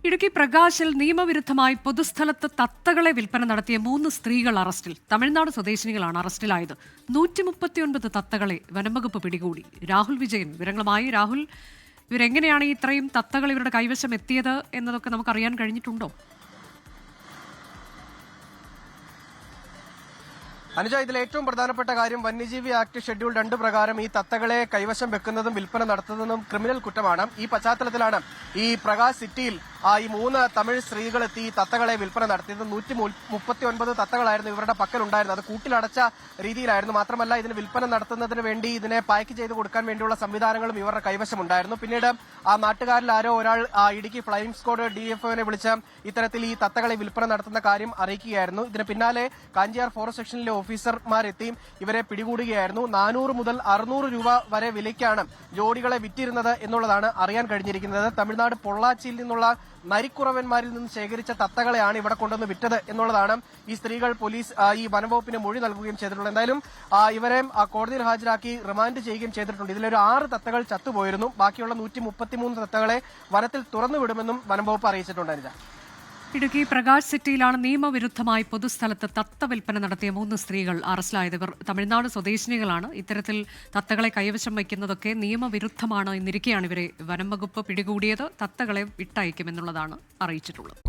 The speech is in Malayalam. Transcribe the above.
ഇടുക്കി പ്രകാശിൽ നിയമവിരുദ്ധമായി പൊതുസ്ഥലത്ത് തത്തകളെ വിൽപ്പന നടത്തിയ 3 സ്ത്രീകൾ അറസ്റ്റിൽ. തമിഴ്നാട് സ്വദേശിനികളാണ് അറസ്റ്റിലായത്. 139 തത്തകളെ വനംവകുപ്പ് പിടികൂടി. രാഹുൽ വിജയൻ വിവരങ്ങളുമായി. രാഹുൽ, ഇവരെങ്ങനെയാണ് ഇത്രയും തത്തകൾ ഇവരുടെ കൈവശം എത്തിയത് എന്നതൊക്കെ നമുക്കറിയാൻ കഴിഞ്ഞിട്ടുണ്ടോ? അനുജ, ഇതിൽ ഏറ്റവും പ്രധാനപ്പെട്ട കാര്യം വന്യജീവി ആക്ട് ഷെഡ്യൂൾ 2 പ്രകാരം ഈ തത്തകളെ കൈവശം വെക്കുന്നതും വിൽപ്പന നടത്തുന്നതും ക്രിമിനൽ കുറ്റമാണ്. ഈ പശ്ചാത്തലത്തിലാണ് ഈ പ്രകാശ് സിറ്റിയിൽ ഈ 3 തമിഴ് സ്ത്രീകൾ എത്തി ഈ തത്തകളെ വിൽപ്പന നടത്തിയത്. 139 തത്തകളായിരുന്നു ഇവരുടെ പക്കലുണ്ടായിരുന്നത്. അത് കൂട്ടിലടച്ച രീതിയിലായിരുന്നു. മാത്രമല്ല, ഇതിന് വിൽപ്പന നടത്തുന്നതിന് വേണ്ടി ഇതിനെ പാക്ക് ചെയ്ത് കൊടുക്കാൻ വേണ്ടിയുള്ള സംവിധാനങ്ങളും ഇവരുടെ കൈവശമുണ്ടായിരുന്നു. പിന്നീട് ആ നാട്ടുകാരിൽ ആരോ ഒരാൾ ഇടുക്കി ഫ്ലൈയിംഗ് സ്ക്വാഡ് DFOനെ വിളിച്ച് ഇത്തരത്തിൽ ഈ തത്തകളെ വിൽപ്പന നടത്തുന്ന കാര്യം അറിയിക്കുകയായിരുന്നു. ഇതിന് പിന്നാലെ കാഞ്ചിയാർ ഫോറസ്റ്റ് സെക്ഷനിലെ ഓഫീസർമാരെത്തി ഇവരെ പിടികൂടുകയായിരുന്നു. 400 മുതൽ 600 രൂപ വരെ വിലയ്ക്കാണ് ജോഡികളെ വിറ്റിരുന്നത് എന്നുള്ളതാണ് അറിയാൻ കഴിഞ്ഞിരിക്കുന്നത്. തമിഴ്നാട് പൊള്ളാച്ചിയിൽ നിന്നുള്ള നരിക്കുറവന്മാരിൽ നിന്ന് ശേഖരിച്ച തത്തകളെയാണ് ഇവിടെ കൊണ്ടുവന്ന് വിറ്റത് എന്നുള്ളതാണ് ഈ സ്ത്രീകൾ പോലീസ് ഈ വനംവകുപ്പിന് മൊഴി നൽകുകയും ചെയ്തിട്ടുള്ളത്. എന്തായാലും ഇവരെ കോടതിയിൽ ഹാജരാക്കി റിമാൻഡ് ചെയ്യുകയും ചെയ്തിട്ടുണ്ട്. ഇതിലൊരു 6 തത്തകൾ ചത്തുപോയിരുന്നു. ബാക്കിയുള്ള 133 തത്തകളെ വനത്തിൽ തുറന്നുവിടുമെന്നും വനംവകുപ്പ് അറിയിച്ചിട്ടുണ്ട്. അനുജ, ഇടുക്കി പ്രകാശ് സിറ്റിയിലാണ് നിയമവിരുദ്ധമായി പൊതുസ്ഥലത്ത് തത്ത വിൽപ്പന നടത്തിയ 3 സ്ത്രീകൾ അറസ്റ്റിലായത്. ഇവർ തമിഴ്നാട് സ്വദേശിനികളാണ്. ഇത്തരത്തിൽ തത്തകളെ കൈവശം വയ്ക്കുന്നതൊക്കെ നിയമവിരുദ്ധമാണ് എന്നിരിക്കെയാണ് ഇവരെ വനംവകുപ്പ് പിടികൂടിയത്. തത്തകളെ വിട്ടയക്കുമെന്നുള്ളതാണ് അറിയിച്ചിട്ടുള്ളത്.